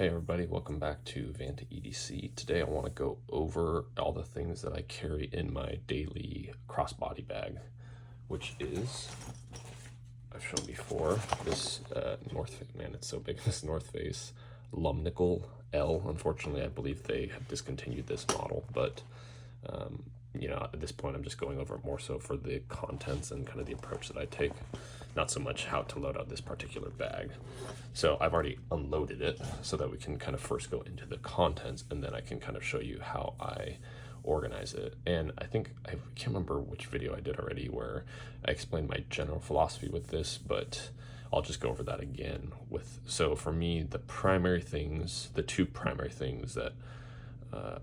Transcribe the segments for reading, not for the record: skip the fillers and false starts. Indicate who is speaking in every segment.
Speaker 1: Hey everybody, welcome back to Vanta EDC. Today I want to go over all the things that I carry in my daily crossbody bag, which is, I've shown before, this it's so big, this North Face Lumnickel L. Unfortunately, I believe they have discontinued this model, but at this point I'm just going over it more so for the contents and kind of the approach that I take, not so much how to load out this particular bag. So I've already unloaded it so that we can kind of first go into the contents, and then I can kind of show you how I organize it. And I think I can't remember which video I did already where I explained my general philosophy with this, but I'll just go over that again. So for me, the two primary things that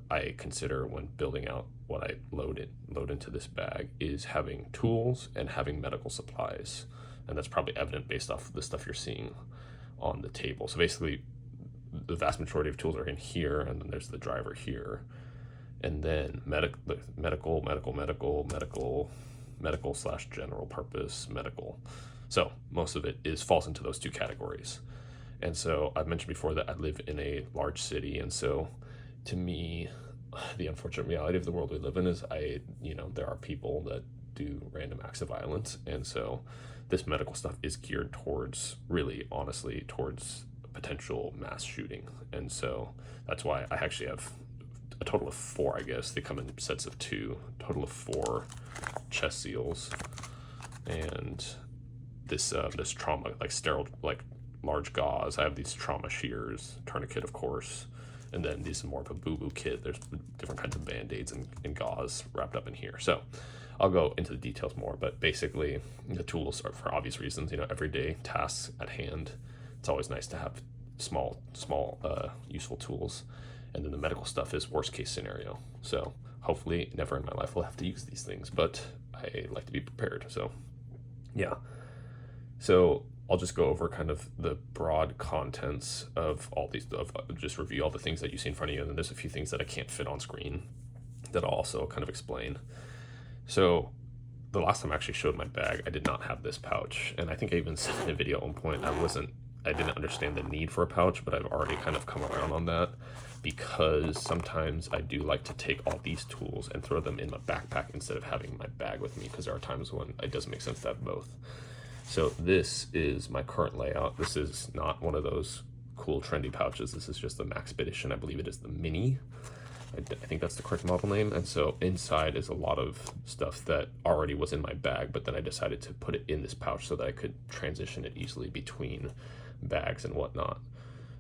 Speaker 1: I consider when building out what I load into this bag is having tools and having medical supplies, and that's probably evident based off of the stuff you're seeing on the table. So basically, the vast majority of tools are in here, and then there's the driver here, and then medical slash general purpose medical. So most of it falls into those two categories. And so I've mentioned before that I live in a large city, and so to me, the unfortunate reality of the world we live in is there are people that do random acts of violence, and so this medical stuff is geared towards, really honestly, towards potential mass shooting. And so that's why I actually have a total of 4, I guess. They come in sets of 2, total of 4 chest seals, and this trauma, like sterile, like large gauze. I have these trauma shears, tourniquet, of course, and then these are more of a boo-boo kit. There's different kinds of band-aids and gauze wrapped up in here. So I'll go into the details more, but basically the tools are for obvious reasons, everyday tasks at hand. It's always nice to have small useful tools. And then the medical stuff is worst case scenario. So hopefully never in my life will have to use these things, but I like to be prepared. So yeah. So I'll just go over kind of the broad contents of all these, just review all the things that you see in front of you, and then there's a few things that I can't fit on screen that I'll also kind of explain. So the last time I actually showed my bag, I did not have this pouch, and I think I even said in a video at one point I didn't understand the need for a pouch, but I've already kind of come around on that, because sometimes I do like to take all these tools and throw them in my backpack instead of having my bag with me, because there are times when it doesn't make sense to have both. So this is my current layout. This is not one of those cool trendy pouches. This is just the Maxpedition. I believe it is the Mini. I think that's the correct model name. And so inside is a lot of stuff that already was in my bag, but then I decided to put it in this pouch so that I could transition it easily between bags and whatnot.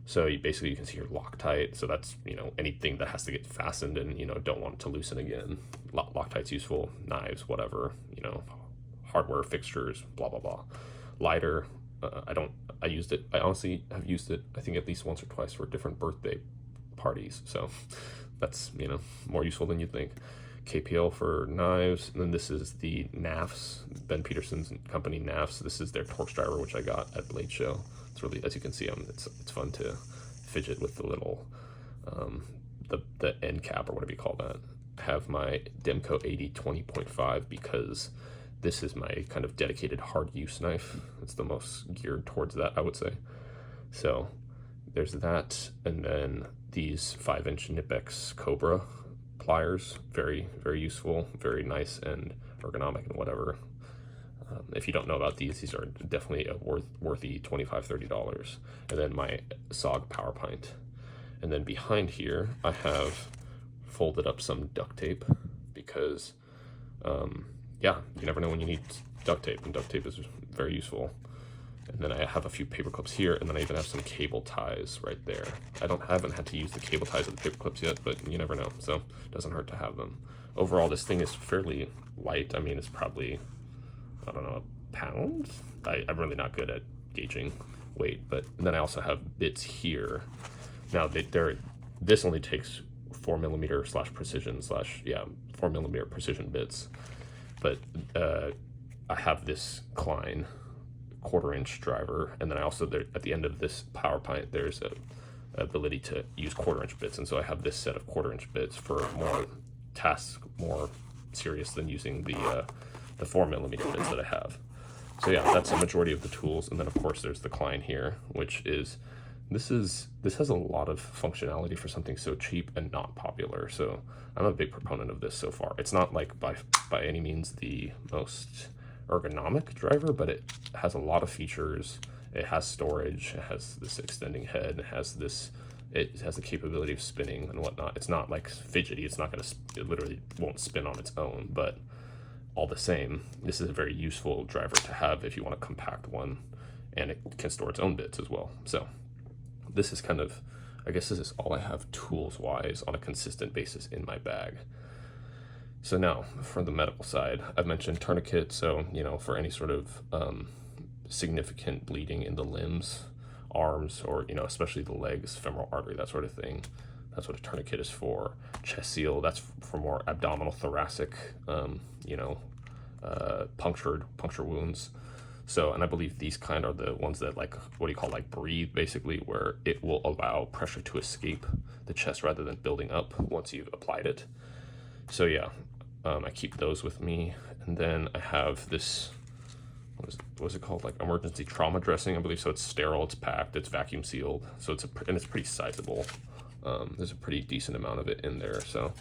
Speaker 1: So you can see here Loctite. So that's, anything that has to get fastened and, don't want it to loosen again. Loctite's useful, knives, whatever, hardware, fixtures, blah, blah, blah. Lighter, I used it. I honestly have used it, I think, at least once or twice for different birthday parties. So that's, more useful than you'd think. KPL for knives. And then this is the NAFs, Ben Peterson's company NAFs. This is their Torx driver, which I got at Blade Show. It's really, as you can see, it's fun to fidget with the little, the end cap or whatever you call that. I have my Demco 80 20.5 because this is my kind of dedicated hard use knife. It's the most geared towards that, I would say. So there's that. And then these 5-inch Nipex Cobra pliers, very, very useful, very nice and ergonomic and whatever. If you don't know about these are definitely a worthy $25-30. And then my SOG power pint. And then behind here, I have folded up some duct tape because, you never know when you need duct tape, and duct tape is very useful. And then I have a few paper clips here, and then I even have some cable ties right there. I haven't had to use the cable ties of the paper clips yet, but you never know, so it doesn't hurt to have them. Overall, this thing is fairly light. I mean, it's probably, I don't know, a pound? I'm really not good at gauging weight, but then I also have bits here. Now, this only takes 4mm precision 4mm precision bits. But I have this Klein 1/4-inch driver, and then I also, at the end of this power pint, there's a ability to use 1/4-inch bits, and so I have this set of 1/4-inch bits for more tasks, more serious than using the 4mm bits that I have. So yeah, that's the majority of the tools, and then of course there's the Klein here, which is this has a lot of functionality for something so cheap and not popular. So I'm a big proponent of this so far. It's not like by any means the most ergonomic driver, but it has a lot of features. It has storage. It has this extending head. It has the capability of spinning and whatnot. It's not like fidgety. It's not it literally won't spin on its own, but all the same, this is a very useful driver to have if you want a compact one, and it can store its own bits as well. So this is kind of, I guess this is all I have tools wise on a consistent basis in my bag. So now for the medical side, I've mentioned tourniquet. So, for any sort of significant bleeding in the limbs, arms, or, especially the legs, femoral artery, that sort of thing. That's what a tourniquet is for. Chest seal, that's for more abdominal, thoracic, puncture wounds. So, and I believe these kind are the ones that breathe, basically, where it will allow pressure to escape the chest rather than building up once you've applied it. So yeah, I keep those with me. And then I have this, what is it called? Like emergency trauma dressing, I believe. So it's sterile, it's packed, it's vacuum sealed. So it's pretty sizable. There's a pretty decent amount of it in there. So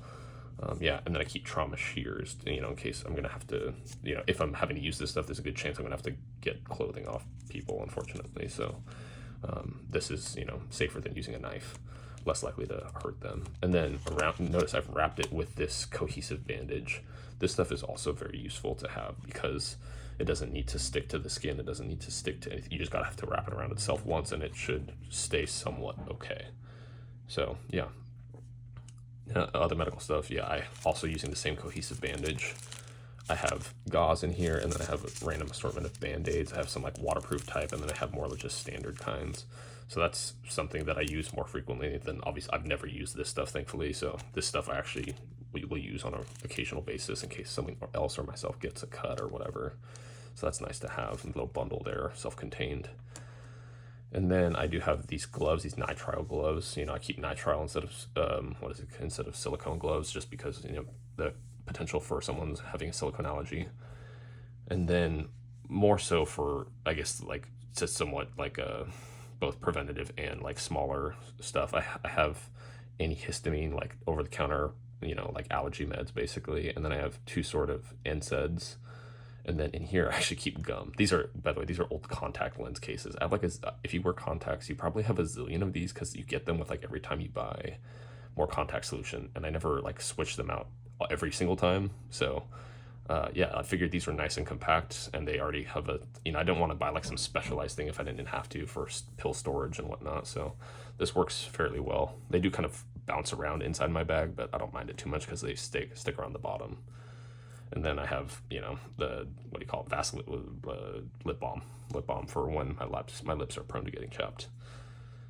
Speaker 1: yeah, and then I keep trauma shears, in case I'm gonna have to, if I'm having to use this stuff, there's a good chance I'm gonna have to get clothing off people, unfortunately. So this is, safer than using a knife, less likely to hurt them. And then notice I've wrapped it with this cohesive bandage. This stuff is also very useful to have because it doesn't need to stick to the skin. It doesn't need to stick to anything. You just gotta have to wrap it around itself once, and it should stay somewhat okay. So yeah. Other medical stuff, yeah, I also using the same cohesive bandage. I have gauze in here, and then I have a random assortment of band-aids. I have some like waterproof type, and then I have more of just standard kinds. So that's something that I use more frequently than, obviously I've never used this stuff, thankfully. So this stuff I actually will use on an occasional basis in case someone else or myself gets a cut or whatever. So that's nice to have a little bundle there, self-contained. And then I do have these gloves, these nitrile gloves. I keep nitrile instead of silicone gloves, just because, the potential for someone's having a silicone allergy. And then more so for, I guess, like, just somewhat like both preventative and like smaller stuff. I have antihistamine, like over the counter, like allergy meds basically. And then I have two sort of NSAIDs. And then in here, I actually keep gum. These are, by the way, these are old contact lens cases. I have if you wear contacts, you probably have a zillion of these because you get them with like every time you buy more contact solution. And I never like switch them out every single time. So yeah, I figured these were nice and compact, and they already have I don't want to buy like some specialized thing if I didn't have to for pill storage and whatnot. So this works fairly well. They do kind of bounce around inside my bag, but I don't mind it too much because they stick around the bottom. And then I have, the, what do you call it, Vaseline lip balm for when my lips are prone to getting chapped.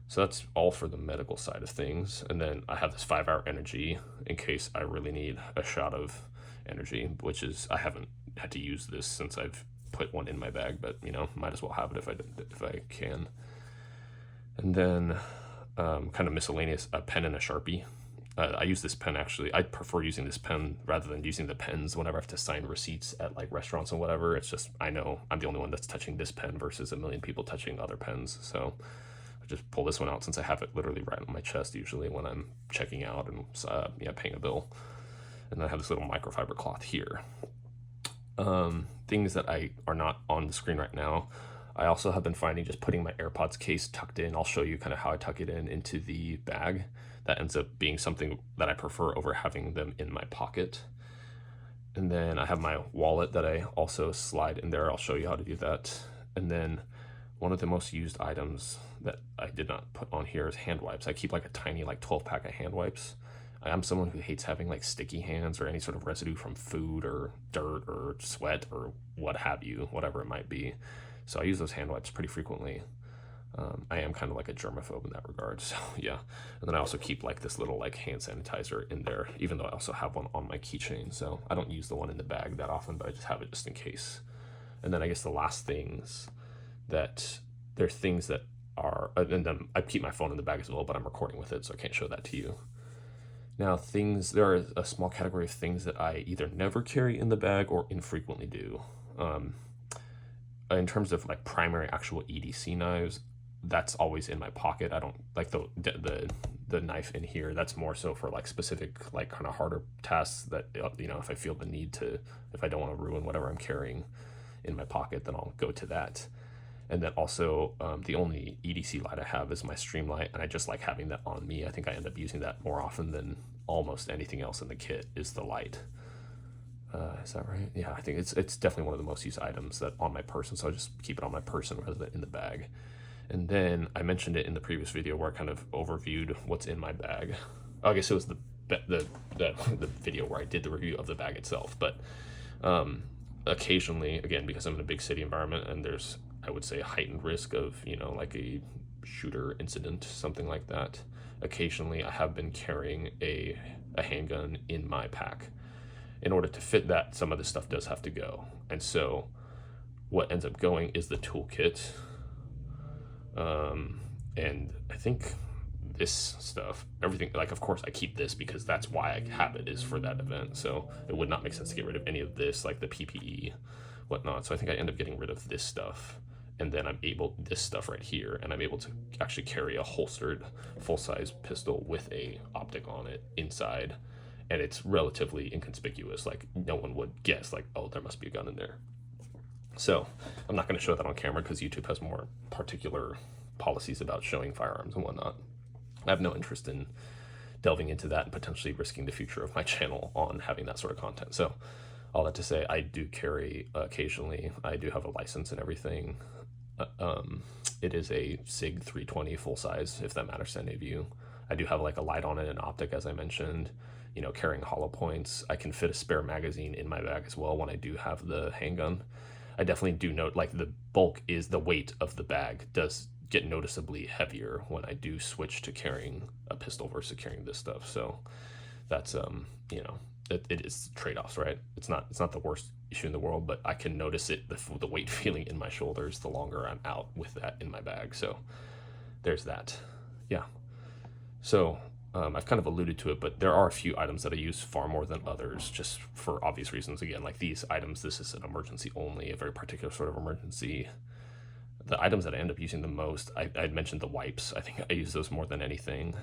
Speaker 1: So that's all for the medical side of things. And then I have this 5-hour energy in case I really need a shot of energy, which is, I haven't had to use this since I've put one in my bag, but might as well have it if I can. And then kind of miscellaneous, a pen and a Sharpie. I use this pen actually. I prefer using this pen rather than using the pens whenever I have to sign receipts at like restaurants and whatever. It's just, I know I'm the only one that's touching this pen versus a million people touching other pens. So I just pull this one out since I have it literally right on my chest usually when I'm checking out and paying a bill. And then I have this little microfiber cloth here. Things that are not on the screen right now. I also have been finding just putting my AirPods case tucked in. I'll show you kind of how I tuck it into the bag. That ends up being something that I prefer over having them in my pocket. And then I have my wallet that I also slide in there. I'll show you how to do that. And then one of the most used items that I did not put on here is hand wipes. I keep like a tiny 12-pack of hand wipes. I'm someone who hates having like sticky hands or any sort of residue from food or dirt or sweat or what have you, whatever it might be. So I use those hand wipes pretty frequently. I am kind of like a germaphobe in that regard, so yeah. And then I also keep like this little like hand sanitizer in there, even though I also have one on my keychain. So I don't use the one in the bag that often, but I just have it just in case. And then I guess the last things that they're things that are, and then I keep my phone in the bag as well, but I'm recording with it, so I can't show that to you. Now there are a small category of things that I either never carry in the bag or infrequently do. In terms of like primary actual EDC knives, that's always in my pocket. I don't like the knife in here. That's more so for like specific, like kind of harder tasks that, you know, if I feel the need to, if I don't want to ruin whatever I'm carrying in my pocket, then I'll go to that. And then also the only EDC light I have is my stream light, and I just like having that on me. I think I end up using that more often than almost anything else in the kit is the light. Is that right? Yeah, I think it's definitely one of the most used items that on my person, so I just keep it on my person rather than in the bag. And then I mentioned it in the previous video where I kind of overviewed what's in my bag. I guess it was the video where I did the review of the bag itself. But occasionally, again, because I'm in a big city environment and there's, I would say, a heightened risk of, you know, like a shooter incident, something like that. Occasionally, I have been carrying a handgun in my pack. In order to fit that, some of this stuff does have to go. And so what ends up going is the toolkit. And I think this stuff, everything, like, of course I keep this because that's why I have it, is for that event. So it would not make sense to get rid of any of this, like the PPE, whatnot. So I think I end up getting rid of this stuff. And then I'm able, this stuff right here, and I'm able to actually carry a holstered full-size pistol with a optic on it inside. And it's relatively inconspicuous. Like, no one would guess, like, oh, there must be a gun in there. So I'm not going to show that on camera because YouTube has more particular policies about showing firearms and whatnot. I have no interest in delving into that and potentially risking the future of my channel on having that sort of content. So all that to say, I do carry occasionally. I do have a license and everything. It is a SIG 320 full size, if that matters to any of you. I do have like a light on it and optic, as I mentioned. You know, carrying hollow points. I can fit a spare magazine in my bag as well when I do have the handgun. I definitely do note, like, the bulk is the weight of the bag does get noticeably heavier when I do switch to carrying a pistol versus carrying this stuff. So that's you know, it is trade-offs, right? It's not the worst issue in the world, but I can notice it, the weight feeling in my shoulders the longer I'm out with that in my bag. So there's that. Yeah. So I've kind of alluded to it, but there are a few items that I use far more than others, just for obvious reasons. Again, like these items, this is an emergency only, a very particular sort of emergency. The items that I end up using the most, I'd mentioned the wipes. I think I use those more than anything.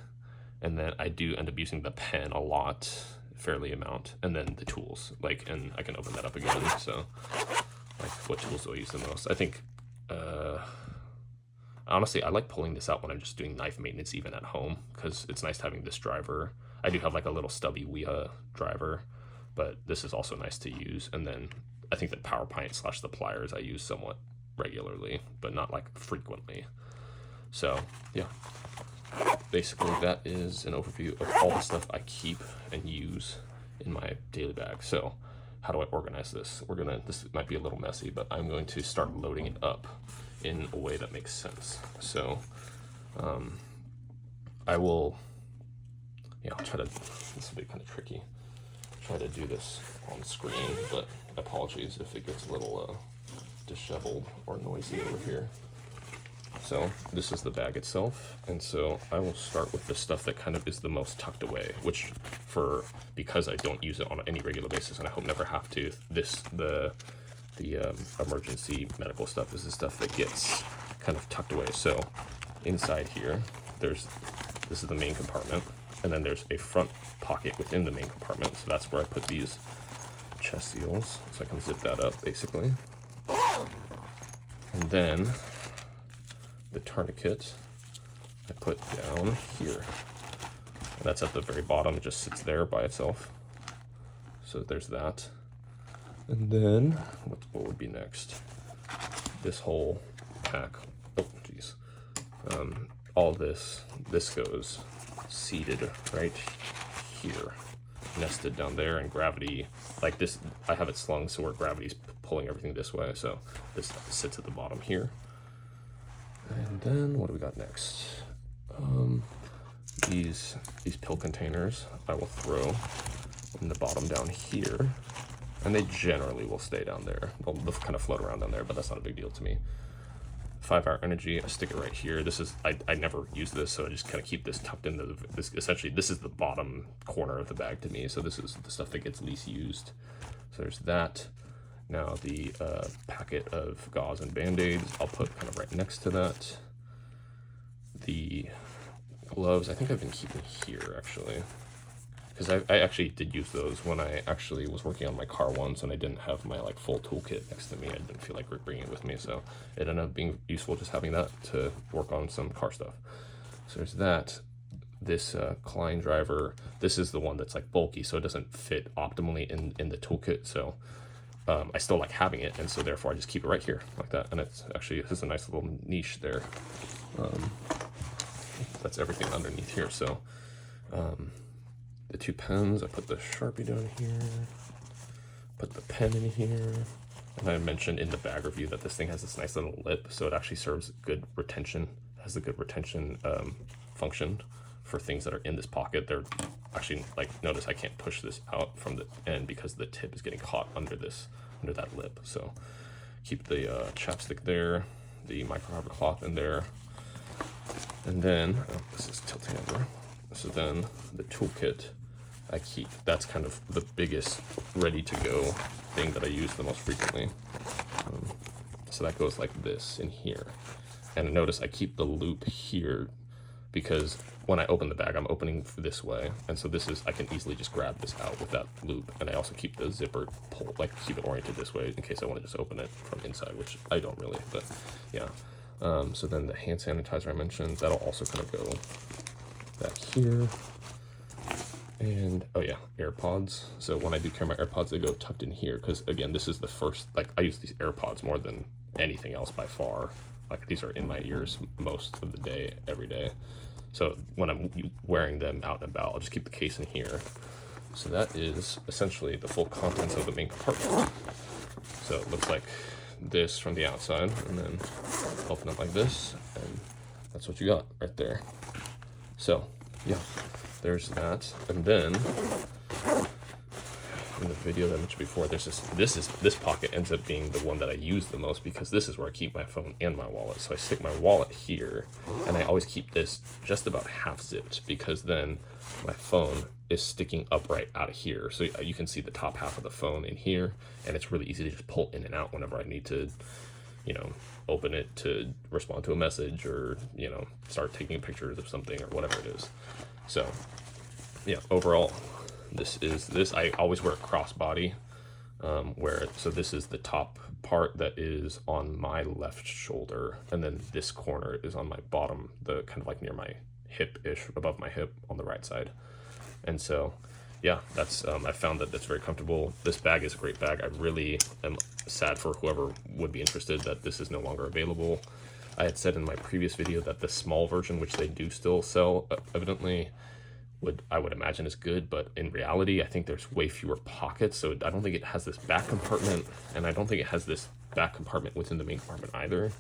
Speaker 1: And then I do end up using the pen a lot, fairly amount. And then the tools, like, and I can open that up again. So, like, what tools do I use the most? I think, honestly, I like pulling this out when I'm just doing knife maintenance, even at home, because it's nice having this driver. I do have like a little stubby Weha driver, but this is also nice to use. And then I think the power pint / the pliers I use somewhat regularly, but not like frequently. So yeah, basically that is an overview of all the stuff I keep and use in my daily bag. So how do I organize this? This might be a little messy, but I'm going to start loading it up in a way that makes sense. So I will, I'll try to, this will be kind of tricky, try to do this on screen, but apologies if it gets a little disheveled or noisy over here. So this is the bag itself, and so I will start with the stuff that kind of is the most tucked away, which because I don't use it on any regular basis, and I hope never have to, the emergency medical stuff is the stuff that gets kind of tucked away. So inside here, this is the main compartment, and then there's a front pocket within the main compartment. So that's where I put these chest seals, so I can zip that up basically. And then the tourniquet I put down here. And that's at the very bottom, it just sits there by itself. So there's that. And then, what would be next? This whole pack, oh geez. All this goes seated right here, nested down there, and gravity, like this, I have it slung so where gravity's pulling everything this way, so this sits at the bottom here. And then, what do we got next? These pill containers I will throw in the bottom down here. And they generally will stay down there. They'll kind of float around down there, but that's not a big deal to me. 5-hour energy, I stick it right here. This is, I never use this, so I just kind of keep this tucked into essentially, this is the bottom corner of the bag to me. So this is the stuff that gets least used. So there's that. Now the packet of gauze and Band-Aids, I'll put kind of right next to that. the gloves, I think I've been keeping here actually, because I actually did use those when I actually was working on my car once and I didn't have my like full toolkit next to me. I didn't feel like bringing it with me, so it ended up being useful just having that to work on some car stuff. So there's that. This Klein driver, this is the one that's like bulky, so it doesn't fit optimally in the toolkit, so I still like having it, and so therefore I just keep it right here like that. And it's actually, this is a nice little niche there. That's everything underneath here. So the 2 pens, I put the Sharpie down here, put the pen in here, and I mentioned in the bag review that this thing has this nice little lip, so it actually serves good retention, has a good retention function for things that are in this pocket. They're actually, like, notice I can't push this out from the end because the tip is getting caught under that lip. So keep the chapstick there, the microfiber cloth in there, and then this is tilting over. So then the toolkit I keep, that's kind of the biggest ready to go thing that I use the most frequently. So that goes like this in here, and notice I keep the loop here because when I open the bag, I'm opening this way, and so this is, I can easily just grab this out with that loop, and I also keep the zipper pull, like keep it oriented this way in case I want to just open it from inside, which I don't really, but yeah. So then the hand sanitizer I mentioned, that'll also kind of go back here. And oh yeah, AirPods. So when I do carry my AirPods, they go tucked in here, because again, this is the first, like, I use these AirPods more than anything else by far. Like, these are in my ears most of the day, every day. So when I'm wearing them out and about, I'll just keep the case in here. So that is essentially the full contents of the main compartment. So it looks like this from the outside, and then open up like this, and that's what you got right there. So yeah, there's that. And then in the video that I mentioned before, there's this pocket ends up being the one that I use the most, because this is where I keep my phone and my wallet. So I stick my wallet here, and I always keep this just about half zipped, because then my phone is sticking upright out of here, so you can see the top half of the phone in here, and it's really easy to just pull in and out whenever I need to, you know, open it to respond to a message, or, you know, start taking pictures of something or whatever it is. So yeah, overall, I always wear a crossbody, so this is the top part that is on my left shoulder, and then this corner is on my bottom, the kind of like near my hip-ish, above my hip on the right side. And so yeah, that's I found that that's very comfortable. This bag is a great bag. I really am sad for whoever would be interested that this is no longer available. I had said in my previous video that the small version, which they do still sell, evidently, I would imagine is good, but in reality, I think there's way fewer pockets, so I don't think it has this back compartment, and I don't think it has this back compartment within the main compartment either,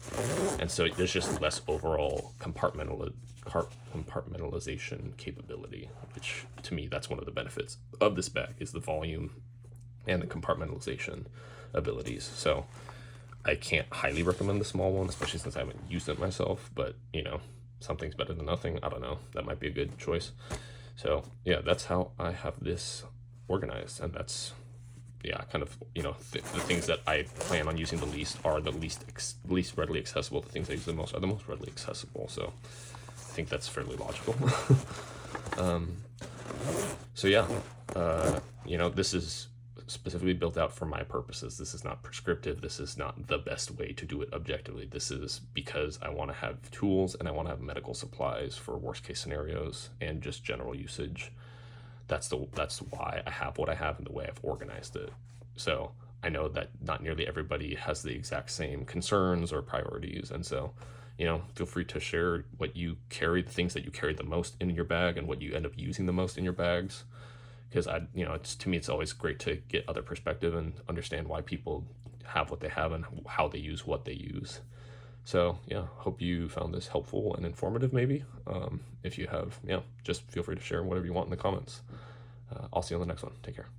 Speaker 1: and so there's just less overall compartmentalization capability, which to me, that's one of the benefits of this bag, is the volume and the compartmentalization abilities. So I can't highly recommend the small one, especially since I haven't used it myself, but you know, something's better than nothing. I don't know, that might be a good choice. So yeah, that's how I have this organized, and that's, yeah, kind of, you know, the things that I plan on using the least are the least readily accessible. The things I use the most are the most readily accessible. So I think that's fairly logical. So yeah, you know, this is specifically built out for my purposes. This is not prescriptive. This is not the best way to do it objectively. This is because I want to have tools, and I want to have medical supplies for worst case scenarios and just general usage. That's why I have what I have and the way I've organized it. So I know that not nearly everybody has the exact same concerns or priorities, and so, you know, feel free to share what you carry, the things that you carry the most in your bag, and what you end up using the most in your bags. Because you know, to me, it's always great to get other perspective and understand why people have what they have and how they use what they use. So yeah, hope you found this helpful and informative. Maybe if you have, yeah, just feel free to share whatever you want in the comments. I'll see you on the next one. Take care.